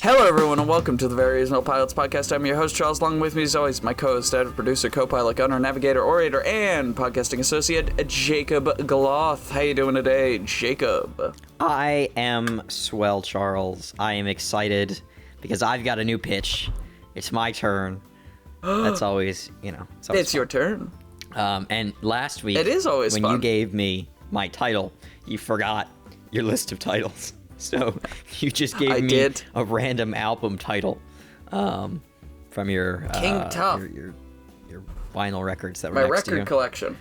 Hello, everyone, and welcome to the Very Reasonable Pilots podcast. I'm your host, Charles. Along with me, as always, my co-host, editor, producer, co-pilot, gunner, navigator, orator, and podcasting associate, Jacob Gloth. How you doing today, Jacob? I am swell, Charles. I am excited because I've got a new pitch. It's my turn. That's always, it's your turn. And last week, it is always when fun. You gave me my title, you forgot your list of titles. So you just gave me a random album title from your King Tut. your vinyl records that were my next to you. My record collection.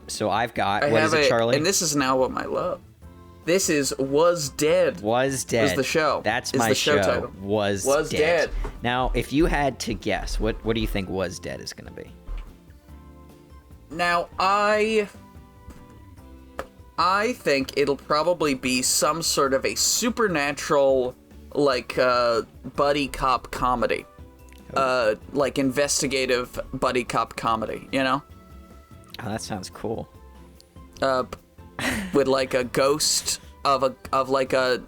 So I've got, what is it, Charlie? And this is an album I love. This is Was Dead. Was Dead. Was the show. That's my show title. Was Dead. Now, if you had to guess, what do you think Was Dead is going to be? Now, I think it'll probably be some sort of a supernatural, buddy cop comedy. Like investigative buddy cop comedy, you know? Oh, that sounds cool. With like a ghost of a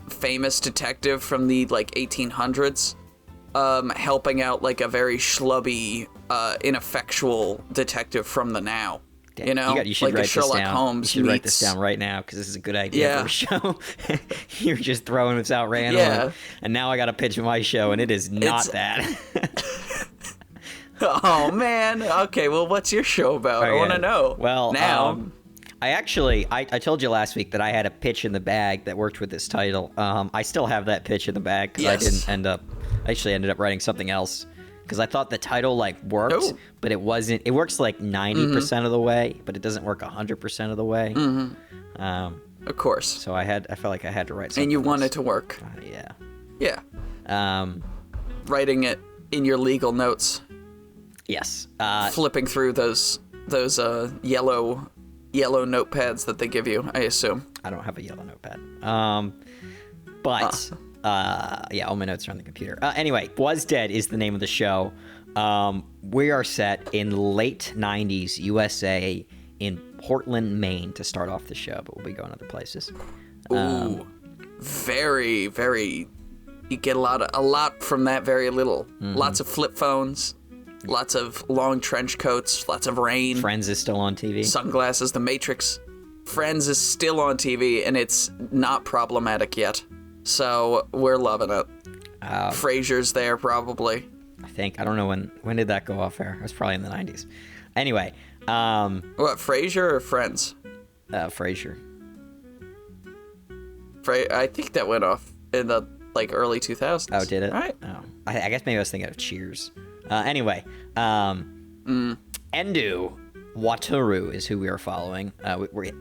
famous detective from the 1800s, helping out like a very schlubby, ineffectual detective from the now. Damn, you know, you should like write a Sherlock this down. Holmes. You should write this down right now because this is a good idea for a show. You're just throwing this out randomly, and now I got to pitch my show, and it is not that. Oh man. Okay. Well, what's your show about? I want to know. Well, now. I told you last week that I had a pitch in the bag that worked with this title. I still have that pitch in the bag because I ended up writing something else because I thought the title worked, but it wasn't. It works 90% of the way, but it doesn't work 100% of the way. Mm-hmm. Of course. So I felt like I had to write something. And you want it to work. Yeah. Yeah. Writing it in your legal notes. Yes. Flipping through those yellow notepads that they give you, I assume. I don't have a yellow notepad. All my notes are on the computer. Anyway, Was Dead is the name of the show. We are set in late 90s USA in Portland, Maine to start off the show, but we'll be going other places. Ooh. Very, very... You get a lot from that very little. Mm-hmm. Lots of flip phones. Lots of long trench coats, lots of rain. Friends is still on TV. Sunglasses, The Matrix. Friends is still on TV, and it's not problematic yet. So we're loving it. Frasier's there, probably. I don't know when did that go off air? It was probably in the 90s. Anyway. What, Frasier or Friends? Frasier. I think that went off in the early 2000s. Oh, did it? All right. Oh. I guess maybe I was thinking of Cheers. Anyway, Endu Wataru is who we are following.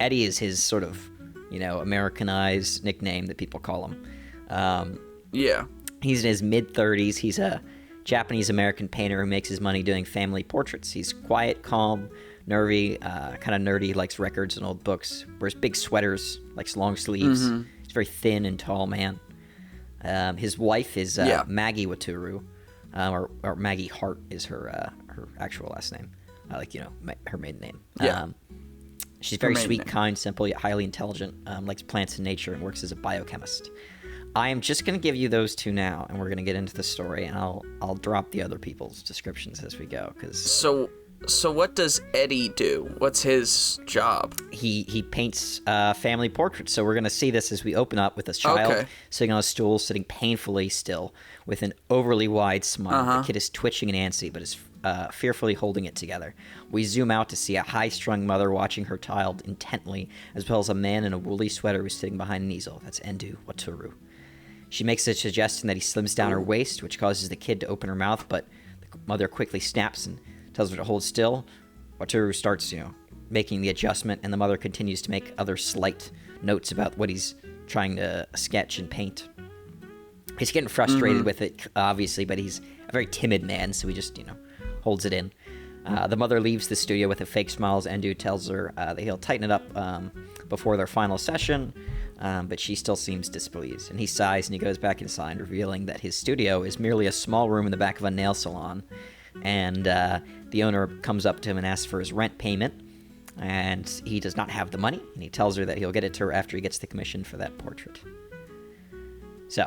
Eddie is his sort of, Americanized nickname that people call him. Yeah. He's in his mid-30s. He's a Japanese-American painter who makes his money doing family portraits. He's quiet, calm, nervy, kind of nerdy, likes records and old books, wears big sweaters, likes long sleeves. Mm-hmm. He's a very thin and tall man. His wife is Maggie Wataru. Or Maggie Hart is her actual last name, her maiden name. Yeah. She's very sweet, kind, simple, yet highly intelligent, likes plants and nature, and works as a biochemist. I am just going to give you those two now, and we're going to get into the story, and I'll drop the other people's descriptions as we go. So what does Eddie do? What's his job? He paints family portraits. So we're going to see this as we open up with this child sitting on a stool, sitting painfully still with an overly wide smile. Uh-huh. The kid is twitching and antsy, but is fearfully holding it together. We zoom out to see a high-strung mother watching her child intently, as well as a man in a woolly sweater who's sitting behind an easel. That's Endu Wataru. She makes a suggestion that he slims down her waist, which causes the kid to open her mouth, but the mother quickly snaps and tells her to hold still. Wataru starts, making the adjustment, and the mother continues to make other slight notes about what he's trying to sketch and paint. He's getting frustrated with it, obviously, but he's a very timid man, so he just, holds it in. The mother leaves the studio with a fake smile as Endu tells her that he'll tighten it up before their final session, but she still seems displeased. And he sighs and he goes back inside, revealing that his studio is merely a small room in the back of a nail salon. And the owner comes up to him and asks for his rent payment, and he does not have the money, and he tells her that he'll get it to her after he gets the commission for that portrait. So,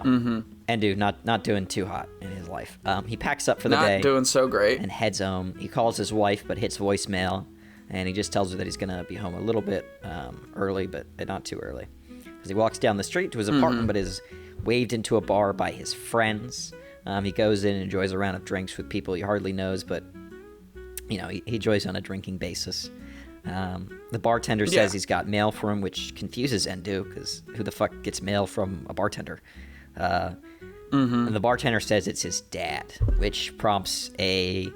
Endu not doing too hot in his life. He packs up for the Not day. doing so great. And heads home. He calls his wife, but hits voicemail, and he just tells her that he's going to be home a little bit early, but not too early. Because he walks down the street to his apartment, but is waved into a bar by his friends. He goes in and enjoys a round of drinks with people he hardly knows, but, you know, he enjoys on a drinking basis. The bartender says he's got mail for him, which confuses Endu, because who the fuck gets mail from a bartender? And the bartender says it's his dad, which prompts a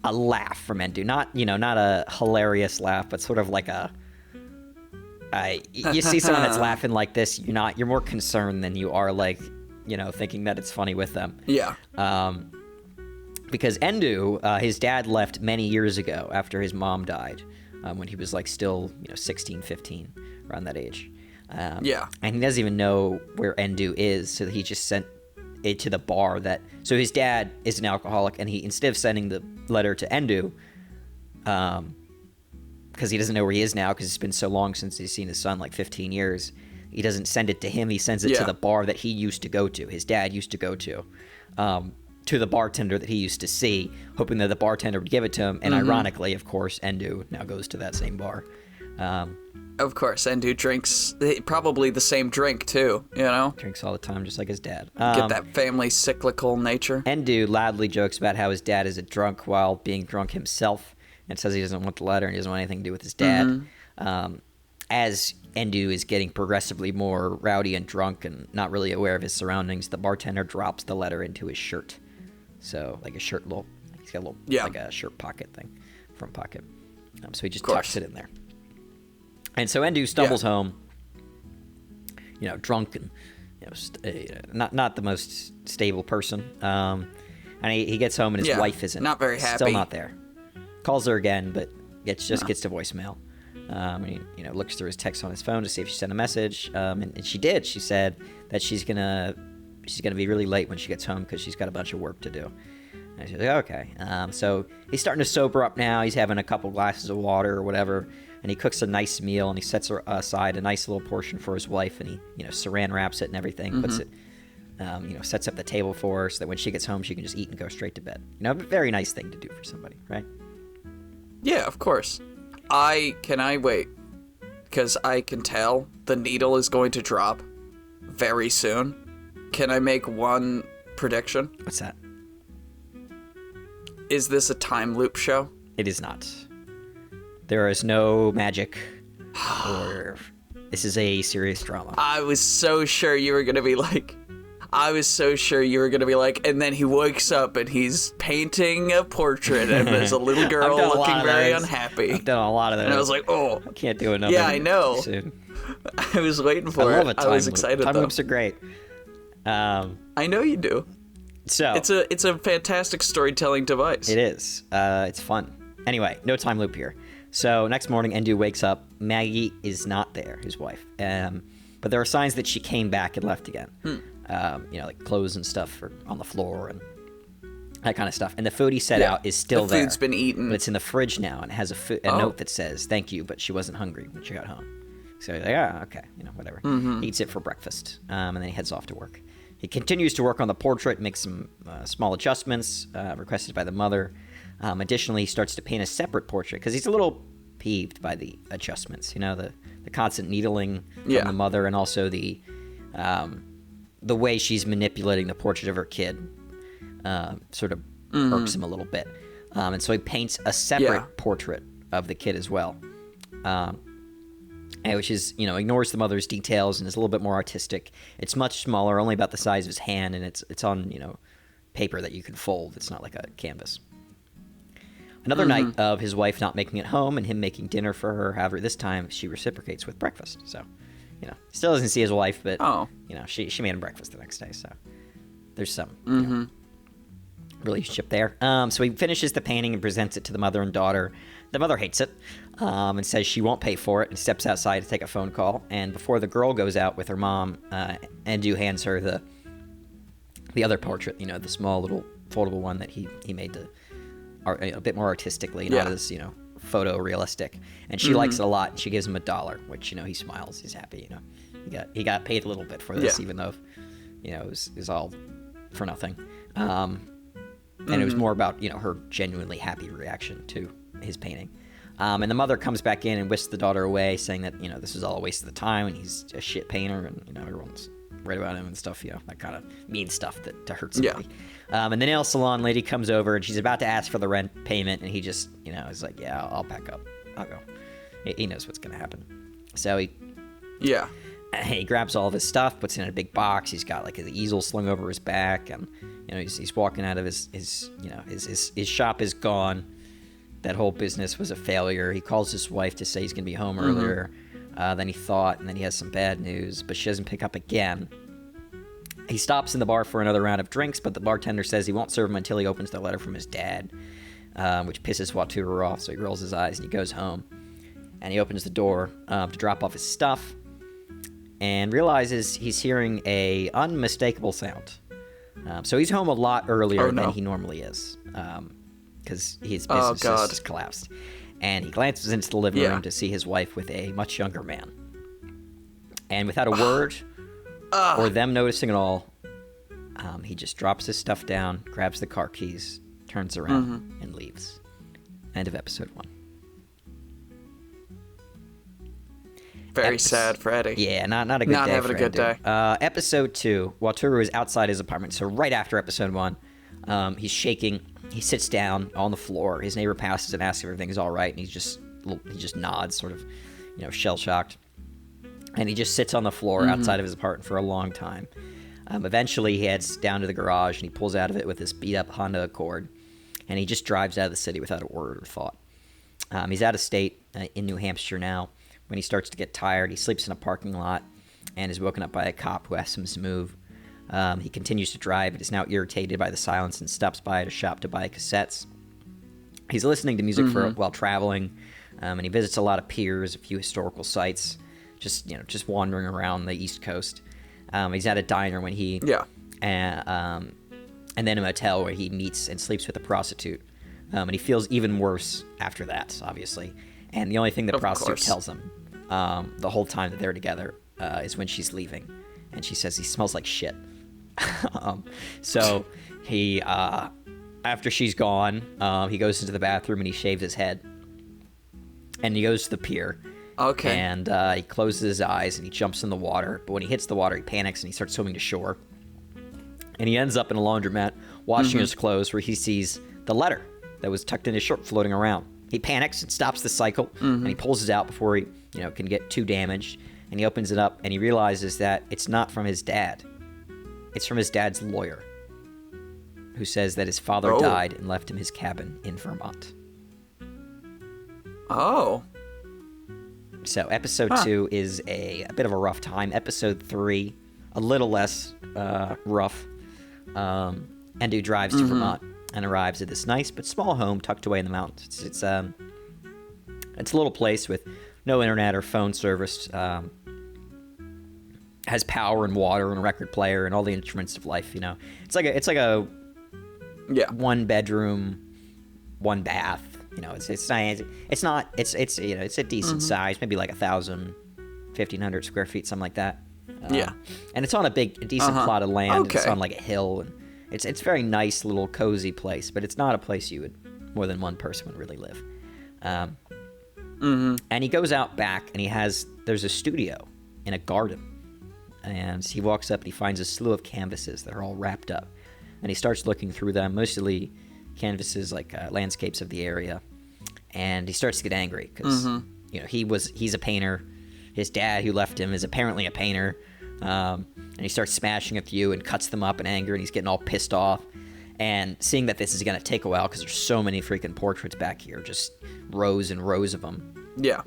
laugh from Endu. Not a hilarious laugh, but sort of like you see someone that's laughing like this, you're more concerned than you are like, thinking that it's funny with them. Yeah. Because Endu, his dad left many years ago after his mom died, when he was like still, 16, 15, around that age. And he doesn't even know where Endu is, so he just sent it to the bar so his dad is an alcoholic, and he, instead of sending the letter to Endu, because he doesn't know where he is now, because it's been so long since he's seen his son, like 15 years, he doesn't send it to him, he sends it to the bar that he used to go to, his dad used to go to the bartender that he used to see, hoping that the bartender would give it to him, and ironically, of course, Endu now goes to that same bar. Of course, Endu drinks probably the same drink, too, Drinks all the time, just like his dad. Get that family cyclical nature. Endu loudly jokes about how his dad is a drunk while being drunk himself, and says he doesn't want the letter and he doesn't want anything to do with his dad. As Endu is getting progressively more rowdy and drunk and not really aware of his surroundings, the bartender drops the letter into his shirt. So, like a shirt, he's got a little, like a shirt pocket thing, front pocket. So he just tucks it in there. And so Endu stumbles home, drunk and, not the most stable person. And he gets home and his wife isn't. Not very happy. Still not there. Calls her again, but gets to voicemail. And he, looks through his texts on his phone to see if she sent a message. And she did. She said that she's gonna be really late when she gets home because she's got a bunch of work to do. And she's like, okay. So he's starting to sober up now. He's having a couple glasses of water or whatever. And he cooks a nice meal, and he sets her aside a nice little portion for his wife, and he, saran wraps it and everything, puts it, sets up the table for her so that when she gets home, she can just eat and go straight to bed. A very nice thing to do for somebody, right? Yeah, of course. Can I wait? Because I can tell the needle is going to drop very soon. Can I make one prediction? What's that? Is this a time loop show? It is not. There is no magic, or this is a serious drama. I was so sure you were going to be like, and then he wakes up and he's painting a portrait and there's a little girl looking very unhappy. I've done a lot of those. And I was like, oh. I can't do another. Yeah, I know. Soon. I was waiting for it. I was excited, Time loops are great. I know you do. So it's a fantastic storytelling device. It is. It's fun. Anyway, no time loop here. So next morning, Endu wakes up. Maggie is not there, his wife. But there are signs that she came back and left again. Like clothes and stuff are on the floor and that kind of stuff. And the food he set out is still there. The food's been eaten. But it's in the fridge now, and it has a note that says, "Thank you, but she wasn't hungry when she got home." So he's like, okay, whatever. He eats it for breakfast, and then he heads off to work. He continues to work on the portrait, makes some small adjustments requested by the mother. Additionally, he starts to paint a separate portrait because he's a little peeved by the adjustments. The constant needling from the mother, and also the way she's manipulating the portrait of her kid sort of irks him a little bit. And so he paints a separate portrait of the kid as well, which is, ignores the mother's details and is a little bit more artistic. It's much smaller, only about the size of his hand, and it's on, paper that you can fold. It's not like a canvas. Another night of his wife not making it home and him making dinner for her. However, this time she reciprocates with breakfast. So, still doesn't see his wife, but, she made him breakfast the next day. So there's some relationship there. So he finishes the painting and presents it to the mother and daughter. The mother hates it and says she won't pay for it and steps outside to take a phone call. And before the girl goes out with her mom, Endu hands her the other portrait, the small little foldable one that he made to a bit more artistically, not as, photorealistic. And she likes it a lot. And she gives him $1, which, he smiles. He's happy, He got paid a little bit for this, even though, it was all for nothing. And it was more about, her genuinely happy reaction to his painting. And the mother comes back in and whisks the daughter away, saying that, this is all a waste of the time, and he's a shit painter, and, everyone's right about him and stuff, that kind of mean stuff to hurt somebody. And the nail salon lady comes over, and she's about to ask for the rent payment, and he just, is like, yeah, I'll back up. I'll go. He knows what's going to happen. So he grabs all of his stuff, puts it in a big box. He's got, like, his easel slung over his back, and, he's walking out of his shop is gone. That whole business was a failure. He calls his wife to say he's going to be home earlier than he thought, and then he has some bad news, but she doesn't pick up again. He stops in the bar for another round of drinks, but the bartender says he won't serve him until he opens the letter from his dad, which pisses Wataru off, so he rolls his eyes and he goes home. And he opens the door to drop off his stuff and realizes he's hearing a unmistakable sound. So he's home a lot earlier than he normally is, because his business has just collapsed. And he glances into the living room to see his wife with a much younger man. And without a word or them noticing at all, he just drops his stuff down, grabs the car keys, turns around, and leaves. End of episode 1. Very sad for Eddie. Yeah, not a good day. Not having a good day. Episode 2, Wataru is outside his apartment. So right after episode 1, he's shaking. He sits down on the floor. His neighbor passes and asks if everything's all right, and he just nods, sort of, shell shocked. And he just sits on the floor outside of his apartment for a long time. Eventually, he heads down to the garage and he pulls out of it with this beat up Honda Accord, and he just drives out of the city without a word or thought. He's out of state in New Hampshire now. When he starts to get tired, he sleeps in a parking lot and is woken up by a cop who asks him to move. He continues to drive, but is now irritated by the silence and stops by at a shop to buy cassettes. He's listening to music while traveling, and he visits a lot of piers, a few historical sites, just wandering around the East Coast. He's at a diner when and then a motel where he meets and sleeps with a prostitute. And he feels even worse after that, obviously. And the only thing the prostitute tells him the whole time that they're together is when she's leaving. And she says he smells like shit. So he, after she's gone, he goes into the bathroom and he shaves his head. And he goes to the pier. Okay. And he closes his eyes and he jumps in the water. But when he hits the water, he panics and he starts swimming to shore. And he ends up in a laundromat washing his clothes, where he sees the letter that was tucked in his shirt floating around. He panics and stops the cycle, and he pulls it out before he, can get too damaged. And he opens it up, and he realizes that it's not from his dad. It's from his dad's lawyer, who says that his father died and left him his cabin in Vermont. Oh. So episode 2 is a bit of a rough time. Episode 3, a little less rough. Endu drives to Vermont and arrives at this nice but small home tucked away in the mountains. It's a little place with no internet or phone service. Has power and water and a record player and all the instruments of life. It's like a 1 bedroom, 1 bath. It's a decent size, maybe like 1,000, 1,500 square feet, something like that. And it's on a decent plot of land. Okay. And it's on like a hill, and it's very nice little cozy place, but it's not a place more than one person would really live. And he goes out back, and there's a studio in a garden, and he walks up and he finds a slew of canvases that are all wrapped up, and he starts looking through them, mostly canvases like landscapes of the area, and he starts to get angry because he's a painter. His dad, who left him, is apparently a painter. And he starts smashing a few and cuts them up in anger, and he's getting all pissed off. And seeing that this is going to take a while because there's so many freaking portraits back here, just rows and rows of them. Yeah.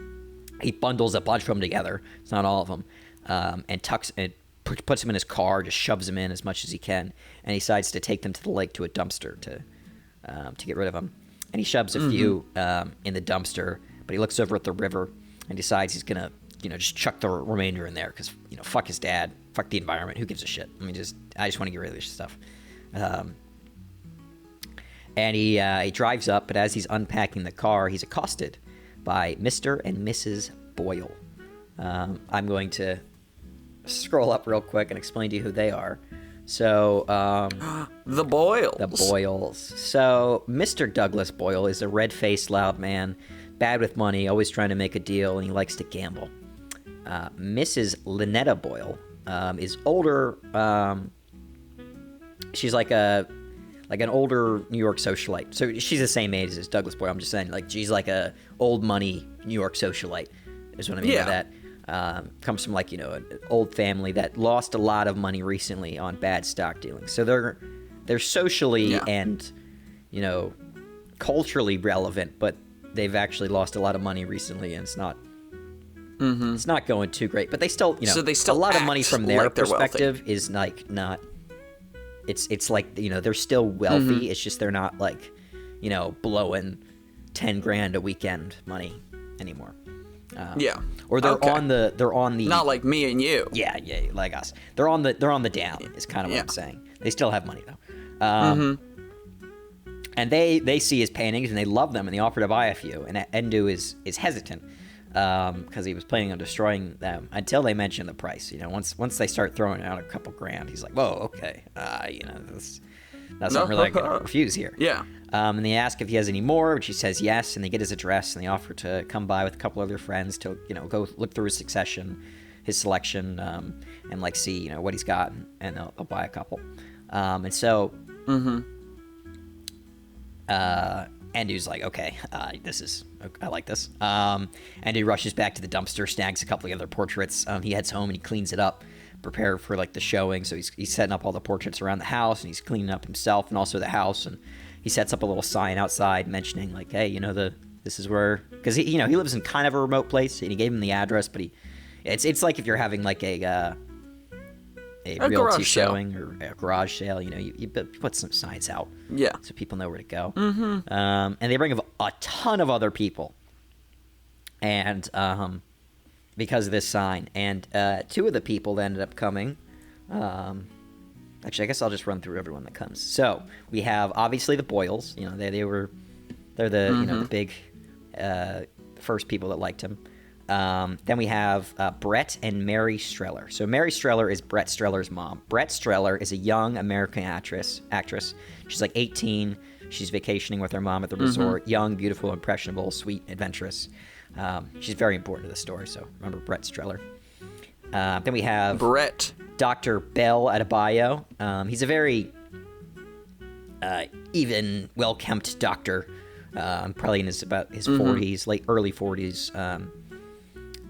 He bundles a bunch of them together. It's not all of them. And puts them in his car, just shoves them in as much as he can, and he decides to take them to the lake to a dumpster to get rid of them. And he shoves a few in the dumpster, but he looks over at the river and decides he's going to just chuck the remainder in there because, fuck his dad, fuck the environment, who gives a shit? I just want to get rid of this stuff. And he drives up, but as he's unpacking the car, he's accosted by Mr. and Mrs. Boyle. I'm going to scroll up real quick and explain to you who they are. So, the Boyles. The Boyles. So, Mr. Douglas Boyle is a red-faced, loud man, bad with money, always trying to make a deal, and he likes to gamble. Mrs. Lynetta Boyle is older. She's like an older New York socialite. So she's the same age as Douglas Boyle. I'm just saying, like, she's like a old money New York socialite. Is what I mean by that. Comes from, like, you know, an old family that lost a lot of money recently on bad stock dealing. So they're socially and, you know, culturally relevant, but they've actually lost a lot of money recently, and it's not going too great. But they still, you know, so they still a lot of money from their like perspective is like not. It's like, you know, they're still wealthy. It's just they're not, like, you know, blowing $10,000 a weekend money anymore. Or they're on the not like me and you. Yeah, like us. They're on the down is kind of what I'm saying. They still have money though. And they see his paintings and they love them and they offer to buy a few. And Endu is hesitant because he was planning on destroying them until they mention the price. You know, once they start throwing out a couple grand, he's like, whoa, okay, you know, that's not really going to refuse here. Yeah. And they ask if he has any more, which he says yes, and they get his address, and they offer to come by with a couple other friends to, you know, go look through his selection, and, like, see, you know, what he's got, and they'll buy a couple. And so, Endu's like, okay, I like this. Endu rushes back to the dumpster, snags a couple of other portraits. He heads home and he cleans it up, prepared for, like, the showing. So he's setting up all the portraits around the house, and he's cleaning up himself and also the house, and he sets up a little sign outside mentioning, like, hey, you know, this is where, because he lives in kind of a remote place, and he gave him the address, but it's like if you're having, like, a realty showing or a garage sale, you know, you put some signs out, so people know where to go. And they bring a ton of other people, and because of this sign, and two of the people that ended up coming. Actually, I guess I'll just run through everyone that comes. So we have obviously the Boyles. You know, they're the you know, the big first people that liked him. Then we have Brett and Mary Streller. So Mary Streller is Brett Streller's mom. Brett Streller is a young American actress. She's like 18. She's vacationing with her mom at the resort. Young, beautiful, impressionable, sweet, adventurous. She's very important to the story. So remember Brett Streller. Then we have Brett. Dr. Bell Adebayo. He's a very even, well-kempt doctor. Probably in his 40s, early 40s.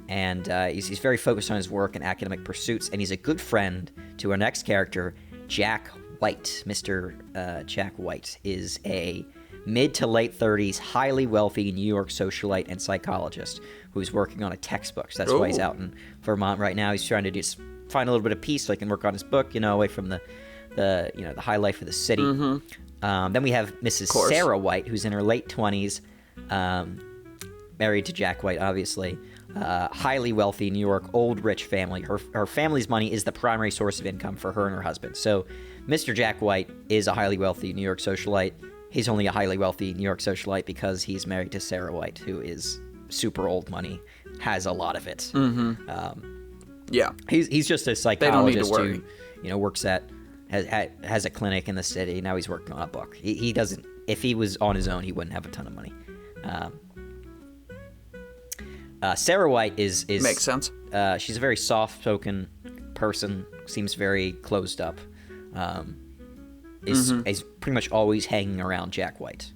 And he's very focused on his work and academic pursuits. And he's a good friend to our next character, Jack White. Mr. Jack White is a mid to late 30s, highly wealthy New York socialite and psychologist who's working on a textbook. So that's why he's out in Vermont right now. He's trying to just find a little bit of peace so he can work on his book, you know, away from the high life of the city. Then we have Mrs. Sarah White, who's in her late 20s, married to Jack White, obviously. Highly wealthy New York, old rich family. Her family's money is the primary source of income for her and her husband. So Mr. Jack White is a highly wealthy New York socialite. He's only a highly wealthy New York socialite because he's married to Sarah White, who is super old money, has a lot of it. He's just a psychologist who, you know, works at has a clinic in the city. Now he's working on a book. He doesn't. If he was on his own, he wouldn't have a ton of money. Sarah White is makes sense. She's a very soft-spoken person. Seems very closed up. Is pretty much always hanging around Jack White.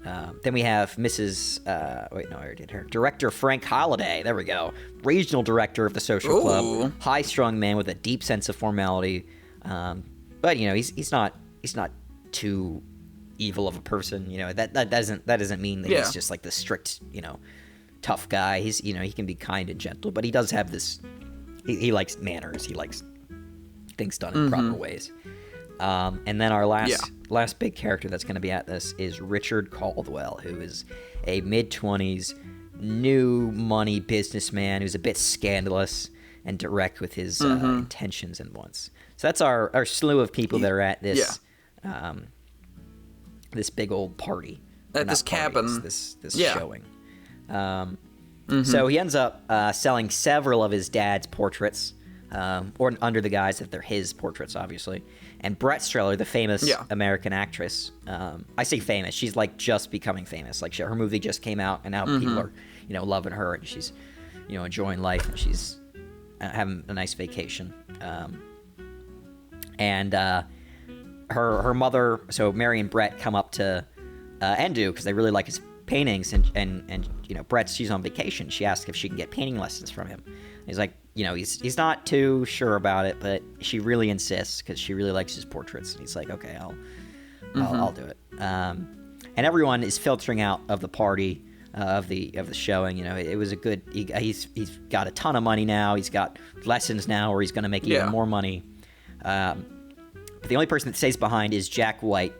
Then we have Mrs. I already did her. Director Frank Holliday. There we go. Regional director of the social club. High-strung man with a deep sense of formality. But you know, he's not too evil of a person. You know, that doesn't mean that he's just like the strict, you know, tough guy. He's, you know, he can be kind and gentle, but he does have this. He likes manners. He likes things done in proper ways. And then our last big character that's going to be at this is Richard Caldwell, who is a mid-20s new money businessman who's a bit scandalous and direct with his intentions and wants. So that's our slew of people that are at this this big old party. At this cabin. This showing. So he ends up selling several of his dad's portraits or under the guise that they're his portraits, obviously. And Brett Streller, the famous American actress, I say famous, she's like just becoming famous. Like her movie just came out, and now people are, loving her, and she's, enjoying life, and she's having a nice vacation. And her mother, so Mary and Brett come up to Endu because they really like his paintings, and Brett's, she's on vacation. She asks if she can get painting lessons from him. He's like, he's not too sure about it, but she really insists because she really likes his portraits. And he's like, okay, I'll do it. And everyone is filtering out of the party, of the showing. It was a good. He's got a ton of money now. He's got lessons now, or he's going to make even more money. But the only person that stays behind is Jack White,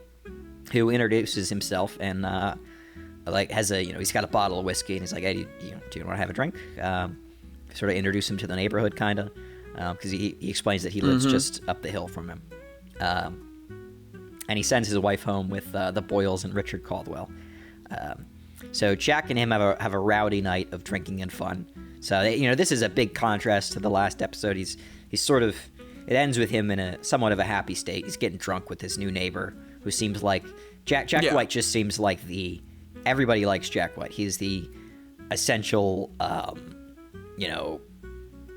who introduces himself and has a he's got a bottle of whiskey, and he's like, hey, do you want to have a drink? Sort of introduce him to the neighborhood, kind of, because he explains that he lives just up the hill from him. And he sends his wife home with the Boyles and Richard Caldwell. So Jack and him have a rowdy night of drinking and fun. So this is a big contrast to the last episode. He's sort of, it ends with him in a somewhat of a happy state. He's getting drunk with his new neighbor, who seems like Jack White. Just seems like everybody likes Jack White. He's the essential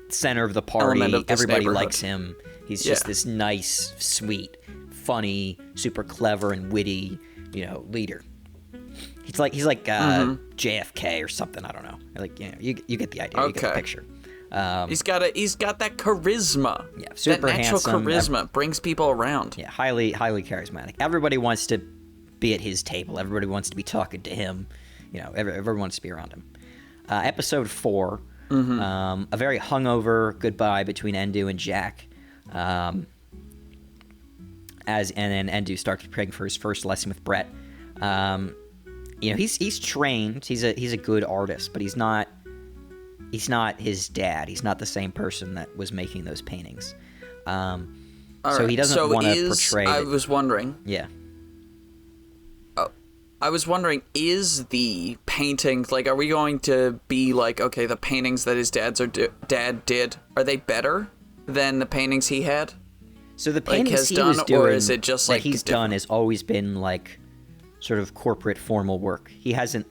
center of the party. Everybody likes him. He's just this nice, sweet, funny, super clever and witty, leader. He's like JFK or something. I don't know. Like, you get the idea. Okay. You get the picture. He's got that charisma. Yeah, super that natural handsome. Charisma brings people around. Yeah, highly charismatic. Everybody wants to be at his table. Everybody wants to be talking to him. Everyone wants to be around him. Episode 4. A very hungover goodbye between Endu and Jack. And then Endu starts preparing for his first lesson with Brett. He's trained. He's a good artist, but he's not his dad. He's not the same person that was making those paintings. So he doesn't want to portray. I was wondering. Yeah. I was wondering, is the paintings, like, are we going to be like, okay, the paintings that his dad did, are they better than the paintings he had? So the paintings he was doing, or is it just like he's done, has always been like sort of corporate formal work. He hasn't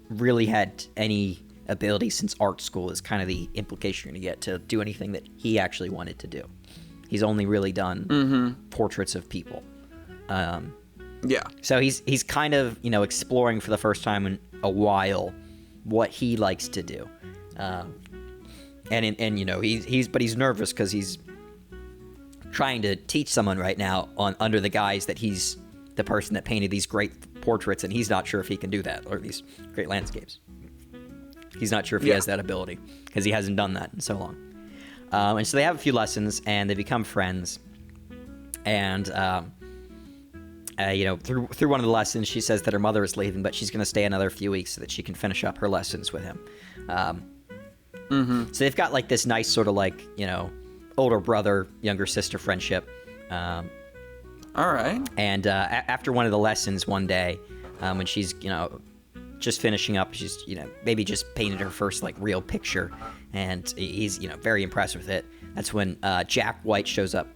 really had any ability since art school, is kind of the implication you're going to get, to do anything that he actually wanted to do. He's only really done portraits of people. Yeah. So he's kind of, exploring for the first time in a while what he likes to do. He's nervous because he's trying to teach someone right now under the guise that he's the person that painted these great portraits, and he's not sure if he can do that, or these great landscapes. He's not sure if he has that ability because he hasn't done that in so long. And so they have a few lessons, and they become friends. And through one of the lessons, she says that her mother is leaving, but she's going to stay another few weeks so that she can finish up her lessons with him. So they've got like this nice sort of like, older brother, younger sister friendship. All right. And after one of the lessons one day, when she's, just finishing up, she's, maybe just painted her first like real picture, and he's, very impressed with it. That's when Jack White shows up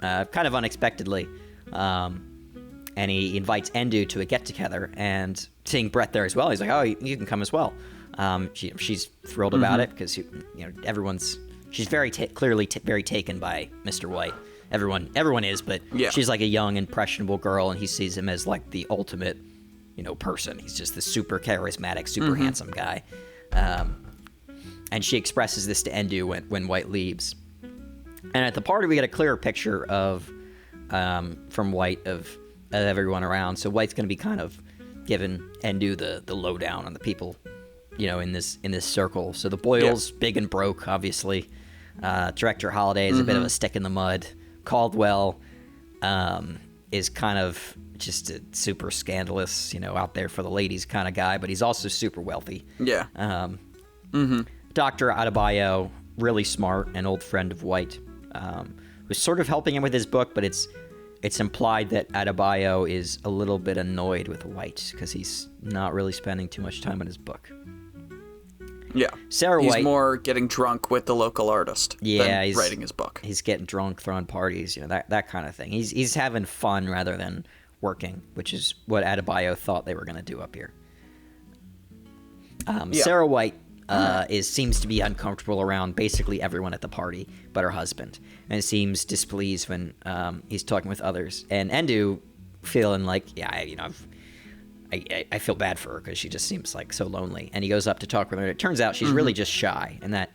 kind of unexpectedly. And he invites Endu to a get-together, and seeing Brett there as well, he's like, oh, you can come as well. She's thrilled about it because, she's very clearly very taken by Mr. White. Everyone is, but she's like a young, impressionable girl, and he sees him as like the ultimate, person. He's just this super charismatic, super handsome guy. And she expresses this to Endu when White leaves. And at the party, we get a clearer picture of, from White of everyone around. So White's going to be kind of giving Endu the lowdown on the people, in this circle. So the Boyles, big and broke, obviously. Director Holliday is a bit of a stick in the mud. Caldwell is kind of just a super scandalous, out there for the ladies kind of guy, but he's also super wealthy. Yeah. Dr. Adebayo, really smart, an old friend of White, was sort of helping him with his book, but it's implied that Adebayo is a little bit annoyed with White because he's not really spending too much time on his book. Yeah. Sarah he's White, more getting drunk with the local artist than he's writing his book. He's getting drunk, throwing parties, that kind of thing. He's having fun rather than working, which is what Adebayo thought they were going to do up here. Sarah White seems to be uncomfortable around basically everyone at the party but her husband, and seems displeased when he's talking with others. And Endu feeling like, I feel bad for her because she just seems like so lonely. And he goes up to talk with her, and it turns out she's really just shy, and that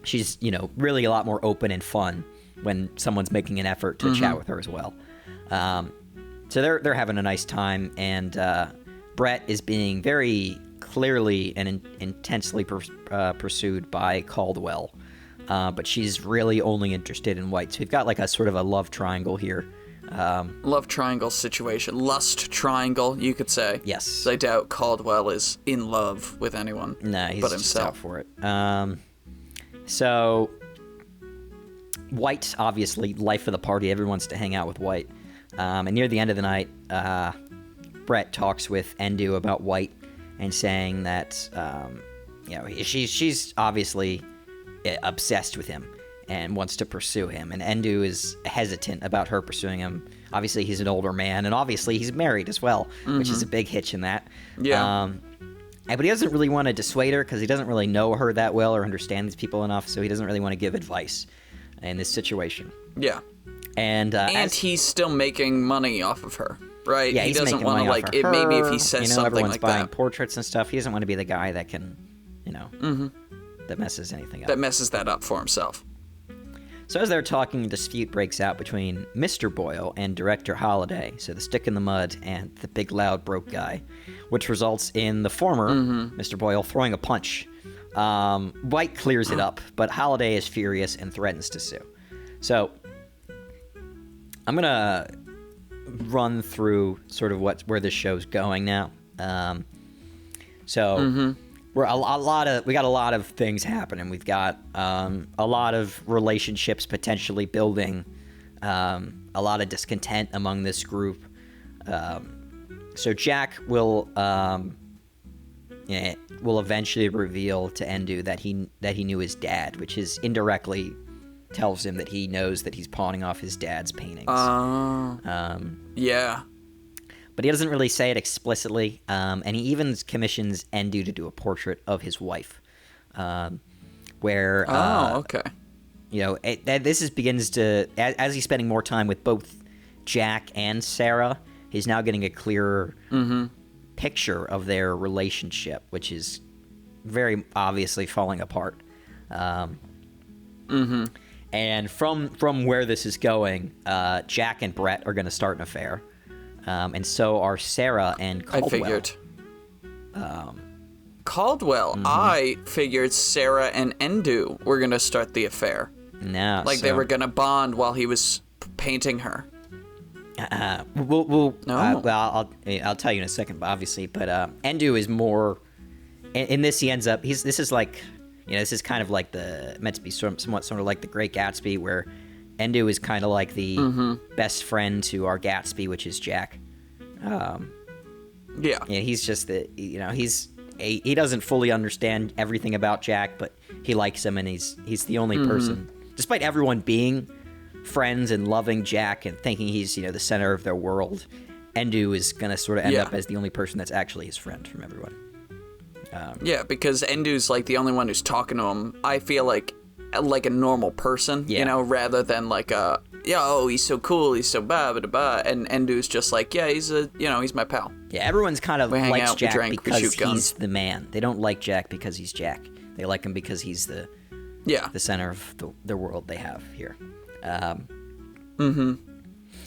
she's really a lot more open and fun when someone's making an effort to chat with her as well. So they're having a nice time, and Brett is being very clearly and intensely pursued by Caldwell, but she's really only interested in White. So we've got like a sort of a love triangle here. Love triangle situation. Lust triangle, you could say. Yes. I doubt Caldwell is in love with anyone he's but just himself. out for it. So White, obviously, life of the party. Everyone wants to hang out with White. And near the end of the night, Brett talks with Endu about White and saying that, she's obviously obsessed with him and wants to pursue him. And Endu is hesitant about her pursuing him. Obviously, he's an older man, and obviously he's married as well, which is a big hitch in that. Yeah. But he doesn't really want to dissuade her because he doesn't really know her that well or understand these people enough, so he doesn't really want to give advice in this situation. Yeah. And he's still making money off of her, right? Yeah, he he's doesn't making want to money off of her. maybe if he says something everyone's like buying that. portraits and stuff. He doesn't want to be the guy that can, that messes anything up. That messes that up for himself. So as they're talking, a dispute breaks out between Mr. Boyle and Director Holliday, so the stick in the mud and the big loud broke guy, which results in the former, Mr. Boyle, throwing a punch. White clears it up, but Holliday is furious and threatens to sue. So I'm going to run through sort of where this show's going now. We got a lot of things happening. We've got a lot of relationships potentially building, a lot of discontent among this group. So Jack will eventually reveal to Endu that he knew his dad, which is indirectly tells him that he knows that he's pawning off his dad's paintings. Yeah. But he doesn't really say it explicitly, and he even commissions Endu to do a portrait of his wife, where okay. This begins to as he's spending more time with both Jack and Sarah, he's now getting a clearer picture of their relationship, which is very obviously falling apart. And from where this is going, Jack and Brett are going to start an affair. And so are Sarah and Caldwell. I figured. Caldwell, I figured Sarah and Endu were going to start the affair. No. They were going to bond while he was painting her. I'll tell you in a second, obviously. But Endu is more... In this, he ends up... This is like... this is kind of like meant to be somewhat sort of like the Great Gatsby, where Endu is kind of like the best friend to our Gatsby, which is Jack. Yeah, he's just he doesn't fully understand everything about Jack, but he likes him, and he's the only person, despite everyone being friends and loving Jack and thinking he's the center of their world. Endu is gonna sort of end up as the only person that's actually his friend from everyone. Because Endu's the only one who's talking to him. I feel like a normal person, rather than he's so cool, he's so blah. And Endu's just he's my pal. Yeah, everyone's kind of likes Jack because he's guns. the man. They don't like Jack because he's Jack. They like him because he's the center of the world they have here.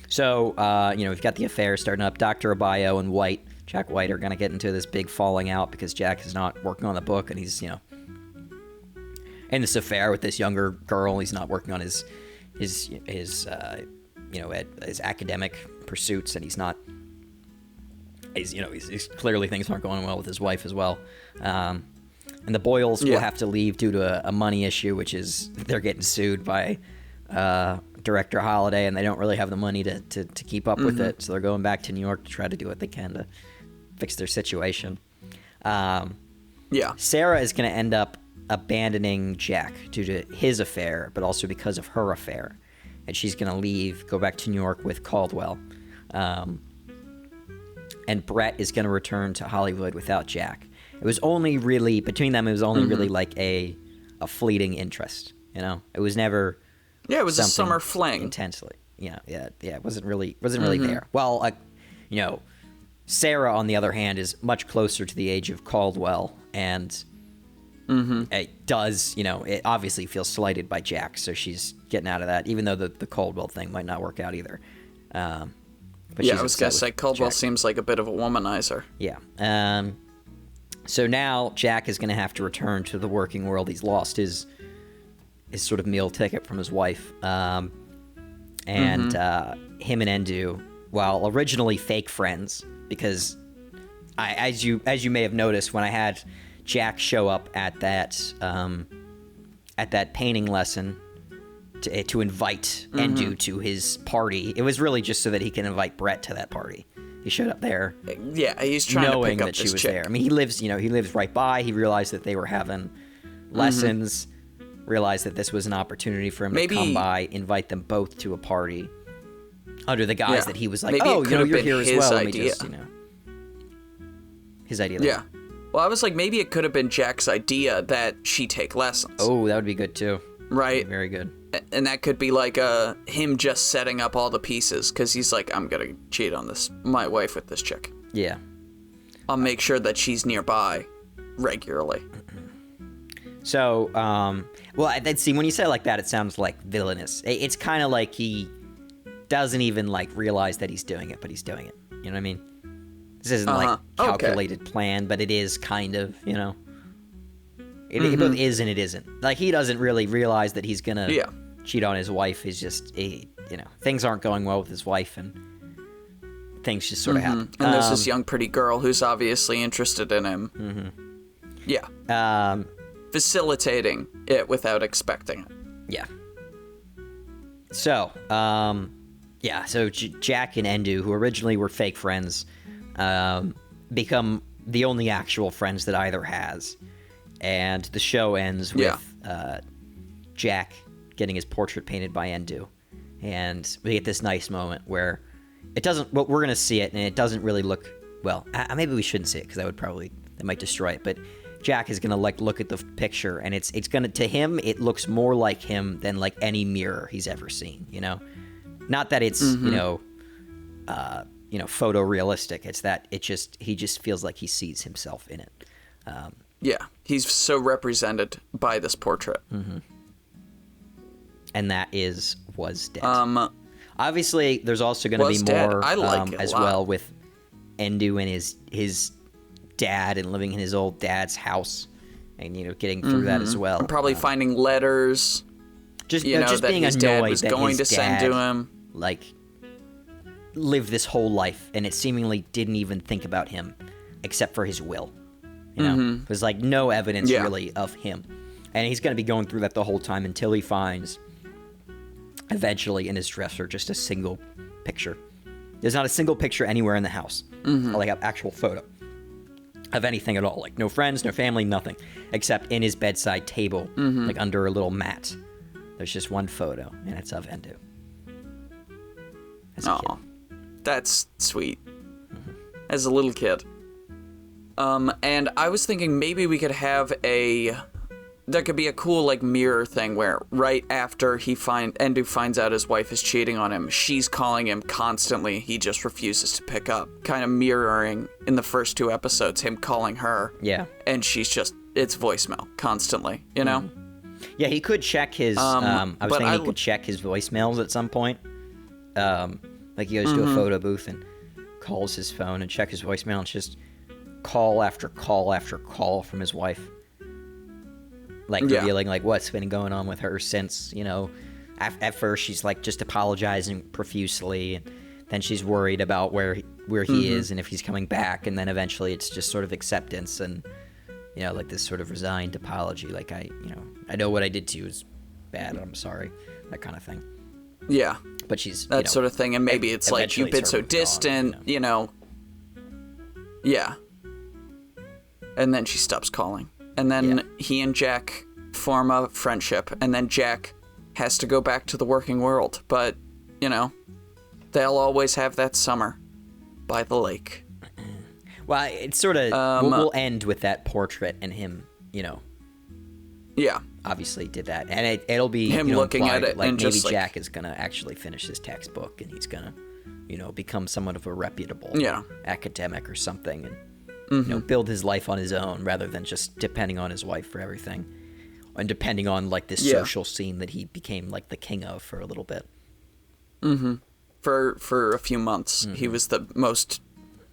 So, we've got the affair starting up. Dr. Abayo and Jack White are going to get into this big falling out because Jack is not working on the book, and he's, in this affair with this younger girl. He's not working on his academic pursuits, and he's clearly things aren't going well with his wife as well. And the Boyles will have to leave due to a money issue, which is they're getting sued by Director Holliday, and they don't really have the money to keep up with it, so they're going back to New York to try to do what they can to fix their situation. Yeah. Sarah is going to end up abandoning Jack due to his affair, but also because of her affair. And she's going to leave, go back to New York with Caldwell. And Brett is going to return to Hollywood without Jack. It was only really, between them, it was only really like a fleeting interest, you know? It was never... Yeah, it was a summer fling. Intensely. Yeah. It wasn't really there. Well, you know, Sarah, on the other hand, is much closer to the age of Caldwell, and it does, you know, it obviously feels slighted by Jack, so she's getting out of that, even though the Caldwell thing might not work out either. But yeah, I was going to say, Caldwell seems like a bit of a womanizer. Yeah. So now Jack is going to have to return to the working world. He's lost his sort of meal ticket from his wife. And him and Endu, while originally fake friends, because as you may have noticed, when I had Jack show up at that painting lesson to invite Endu to his party, it was really just so that he can invite Brett to that party. He showed up there. Yeah, he's trying to pick up that she this was chick. there. I mean, he lives right by. He realized that they were having lessons. Realized that this was an opportunity for him to come by, invite them both to a party, under the guise that he was like, maybe you're here as well. Idea. Let me just, his idea. Yeah. Well, I was like, maybe it could have been Jack's idea that she take lessons. Oh, that would be good too. Right. Very good. And that could be like him just setting up all the pieces, because he's like, I'm gonna cheat on my wife with this chick. Yeah. I'll make sure that she's nearby regularly. So, well, see, when you say it like that, it sounds like villainous. It's kind of like he doesn't even like realize that he's doing it, but he's doing it. You know what I mean? This isn't like calculated plan, but it is kind of, you know. It both is and it isn't. Like, he doesn't really realize that he's gonna cheat on his wife. He's just, you know, things aren't going well with his wife, and things just sort of happen. And there's this young, pretty girl who's obviously interested in him. Yeah. Facilitating it without expecting it. Yeah. So, so Jack and Endu, who originally were fake friends, become the only actual friends that either has. And the show ends with Jack getting his portrait painted by Endu. And we get this nice moment where it doesn't, well, we're going to see it, and it doesn't really look, well, maybe we shouldn't see it, because that might destroy it, but Jack is going to like look at the picture, and it's going to him, it looks more like him than like any mirror he's ever seen, you know? Not that it's, you know, photorealistic. It's that he just feels like he sees himself in it. Yeah, he's so represented by this portrait. And that was dead. Obviously, there's also going to be more as well with Endu and his dad, and living in his old dad's house, and, you know, getting through that as well. And probably finding letters. Just being his annoyed dad was going to send to him. Like, lived this whole life, and it seemingly didn't even think about him, except for his will. You know, there's like no evidence really of him, and he's going to be going through that the whole time until he finds, eventually, in his dresser, just a single picture. There's not a single picture anywhere in the house, like an actual photo of anything at all. Like, no friends, no family, nothing, except in his bedside table, like under a little mat. There's just one photo, and it's of Endu. As a kid. That's sweet. As a little kid. And I was thinking maybe we could have there could be a cool, like, mirror thing where right after Endu finds out his wife is cheating on him, she's calling him constantly. He just refuses to pick up. Kind of mirroring in the first 2 episodes, him calling her. Yeah. And it's voicemail constantly, you know? Yeah, he could check his, I was thinking he could check his voicemails at some point. Like, he goes to a photo booth and calls his phone and check his voicemail, and just call after call after call from his wife. Like, revealing, like, what's been going on with her since, you know, at first she's, like, just apologizing profusely, and then she's worried about where he is and if he's coming back, and then eventually it's just sort of acceptance and, you know, like, this sort of resigned apology, like, I know what I did to you is bad, I'm sorry, that kind of thing. Yeah. But she's, that sort of thing, and maybe it's like, you've been so distant, you know. Yeah. and then she stops calling. And then he and Jack form a friendship, and then Jack has to go back to the working world. But, you know, they'll always have that summer by the lake. Well, it's sort of... we'll end with that portrait and him, you know... Yeah. Obviously did that. And it'll be... him looking at it, like and maybe just Jack is going to actually finish his textbook, and he's going to, you know, become somewhat of a reputable academic or something, and, you know, build his life on his own rather than just depending on his wife for everything. And depending on, like, this social scene that he became, like, the king of for a little bit. Mm-hmm. For a few months. He was the most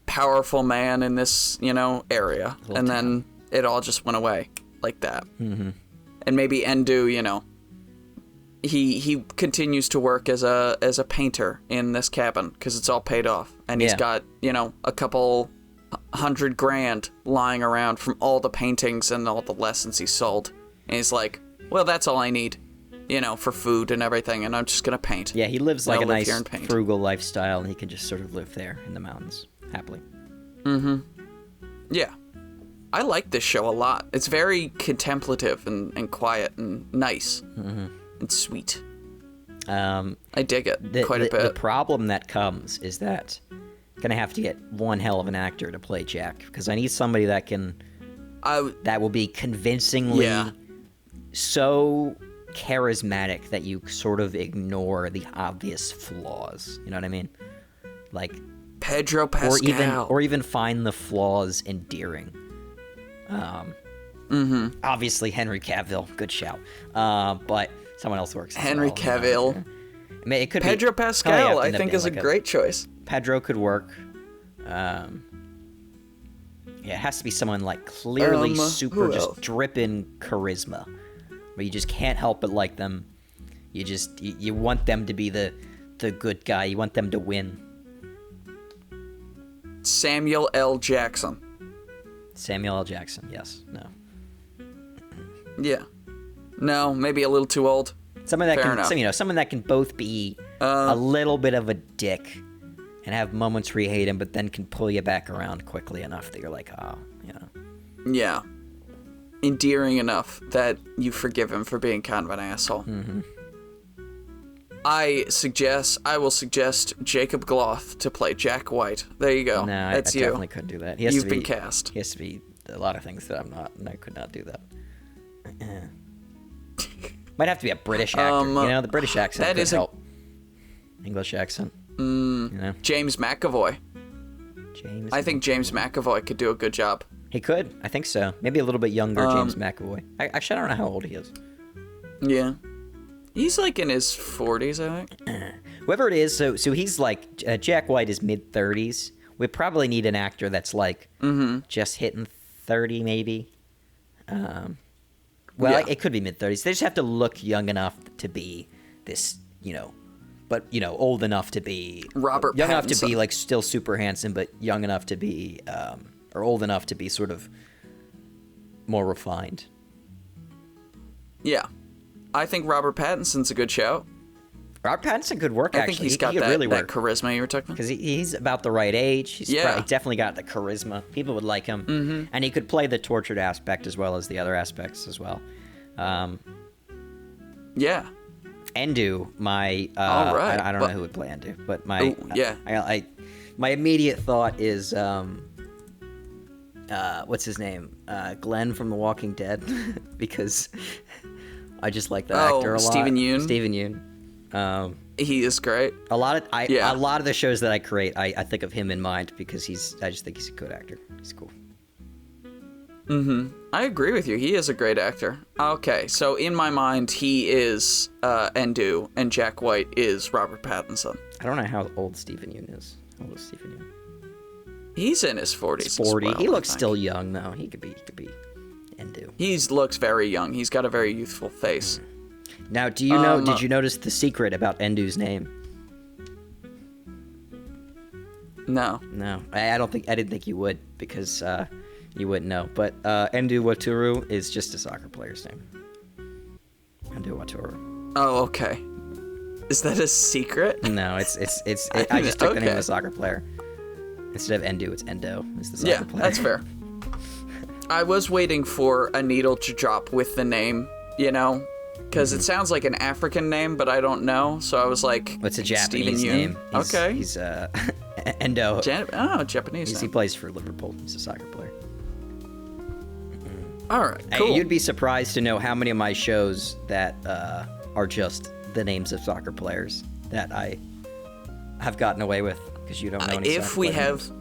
powerful man in this, you know, area. And then it all just went away like that. Mm-hmm. And maybe Endu, you know, he continues to work as a painter in this cabin because it's all paid off. And he's got, you know, a couple $100,000 lying around from all the paintings and all the lessons he sold. And he's like, well, that's all I need, you know, for food and everything, and I'm just going to paint. Yeah, he lives like a nice, frugal lifestyle, and he can just sort of live there in the mountains, happily. Mm-hmm. Yeah. I like this show a lot. It's very contemplative and quiet and nice and sweet. I dig it quite a bit. The problem that comes is that I'm going to have to get one hell of an actor to play Jack, because I need somebody that can... that will be convincingly... so charismatic that you sort of ignore the obvious flaws. You know what I mean? Like Pedro Pascal, or even find the flaws endearing. Obviously Henry Cavill, good shout. But someone else works. Henry Cavill. You know? I mean, it could Pedro be, Pascal. I think is like a great choice. Pedro could work. Yeah, it has to be someone like clearly super just dripping charisma. Where you just can't help but like them. You want them to be the good guy. You want them to win. Samuel L. Jackson. Samuel L. Jackson, yes. No. Yeah. No, maybe a little too old. Someone that can both be a little bit of a dick and have moments where you hate him, but then can pull you back around quickly enough that you're like, oh, you know. Yeah. Endearing enough that you forgive him for being kind of an asshole. Mm-hmm. I will suggest Jacob Gloth to play Jack White. There you go. No, that's I you. Definitely couldn't do that. You've been cast. He has to be a lot of things that I'm not, and I could not do that. Might have to be a British actor. You know, the British accent could help. English accent. You know? James McAvoy. I think James McAvoy could do a good job. He could. I think so. Maybe a little bit younger James McAvoy. Actually, I don't know how old he is. Yeah. He's like in his 40s, I think. Whoever it is, so he's like, Jack White is mid-30s. We probably need an actor that's like just hitting 30 maybe. It could be mid-30s. They just have to look young enough to be this, you know, but, you know, old enough to be... Robert young Pattinson. Enough to be, like, still super handsome, but young enough to be... or old enough to be sort of more refined. Yeah. I think Robert Pattinson's a good shout. Robert Pattinson could work, actually. I think he's got that charisma you were talking about. Because he's about the right age. He's definitely got the charisma. People would like him. Mm-hmm. And he could play the tortured aspect as well as the other aspects as well. Yeah. Endu, my... All right. I don't know who would play Endu, but my... my immediate thought is... what's his name? Glenn from The Walking Dead, because I just like that actor a lot. Stephen Yeun. Stephen Yeun. He is great. A lot of the shows that I create, I think of him in mind because I just think he's a good actor. He's cool. Mm-hmm. I agree with you. He is a great actor. Okay, so in my mind, he is Endu, and Jack White is Robert Pattinson. I don't know how old Stephen Yeun is. How old is Stephen Yeun? He's in his 40s. He's 40. He looks still young though. He could be Endu. He looks very young. He's got a very youthful face. Now, do you know? Did you notice the secret about Endu's name? No. No, I didn't think you would, because you wouldn't know. But Endu Wataru is just a soccer player's name. Endu Wataru. Oh, okay. Is that a secret? No, it's I just took the name of a soccer player. Instead of Endu, it's Endo. It's the soccer player. That's fair. I was waiting for a needle to drop with the name, you know? Because it sounds like an African name, but I don't know. So I was like, it's a Japanese Steven name. Okay. He's Endo. Japanese. He plays for Liverpool. He's a soccer player. All right, cool. You'd be surprised to know how many of my shows that are just the names of soccer players that I have gotten away with because you don't know any soccer players.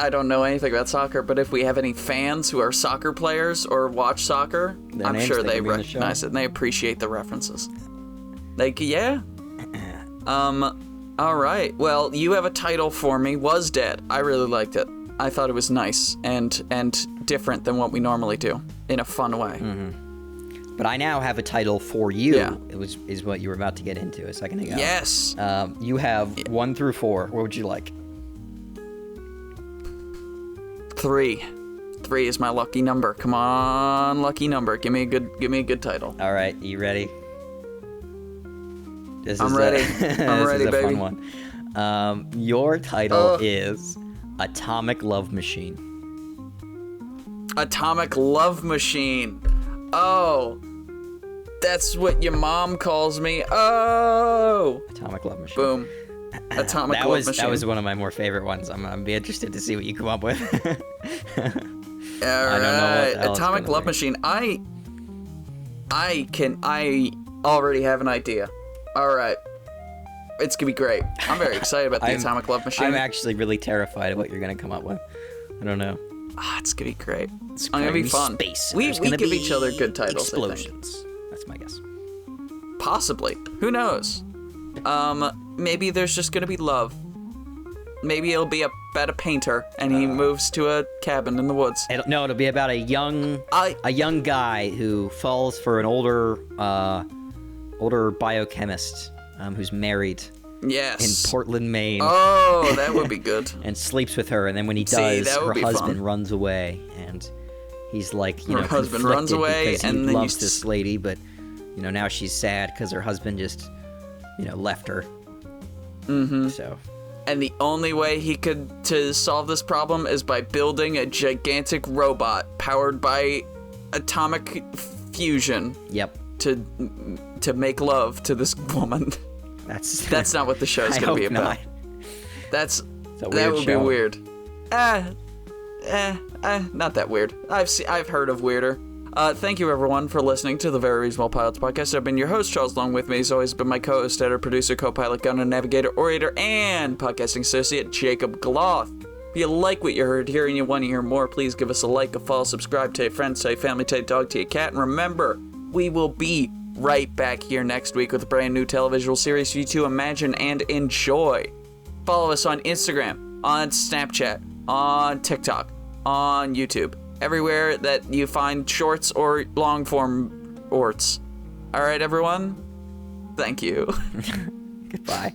I don't know anything about soccer, but if we have any fans who are soccer players or watch soccer, I'm sure they recognize it and they appreciate the references. Like, yeah. All right. Well, you have a title for me. Was Dead. I really liked it. I thought it was nice and different than what we normally do in a fun way. Mm-hmm. But I now have a title for you. Yeah. Is what you were about to get into a second ago. Yes. You have 1 through 4. What would you like? 3. 3 is my lucky number. Come on, lucky number. Give me a good title. All right, you ready? I'm ready. I'm ready, baby. Fun one. Your title is Atomic Love Machine. Atomic Love Machine. Oh, that's what your mom calls me. Oh. Atomic Love Machine. Boom. Atomic Love Machine. That was one of my more favorite ones. I'm be interested to see what you come up with. All right. Atomic Love Machine. I already have an idea. All right. It's going to be great. I'm very excited about the Atomic Love Machine. I'm actually really terrified of what you're going to come up with. I don't know. It's going to be great. It's going to be fun. Space. We give each other good titles. Explosions. That's my guess. Possibly. Who knows? Maybe there's just going to be love. Maybe it'll be about a painter, and he moves to a cabin in the woods. It'll be about a young guy who falls for an older biochemist who's married. Yes. In Portland, Maine. Oh, that would be good. And sleeps with her, and then when he does, her husband runs away, and he's like, her husband runs away, because he loves this lady, but now she's sad because her husband just, left her. Mm-hmm. So. And the only way he could to solve this problem is by building a gigantic robot powered by atomic fusion. Yep. To make love to this woman. That's not what the show's gonna be about. That would be weird. Not that weird. I've heard of weirder. Thank you everyone for listening to the Very Reasonable Pilots podcast. I've been your host, Charles. Along with me has always been my co-host, editor, producer, co-pilot, gunner, navigator, orator, and podcasting associate, Jacob Gloth. If you like what you heard here and you want to hear more, please give us a like, a follow, subscribe, tell your friends, tell your family, tell your dog, tell your cat, and remember, we will be right back here next week with a brand new televisual series for you to imagine and enjoy. Follow us on Instagram, on Snapchat, on TikTok, on YouTube, everywhere that you find shorts or long form orts. All right, everyone. Thank you. Goodbye.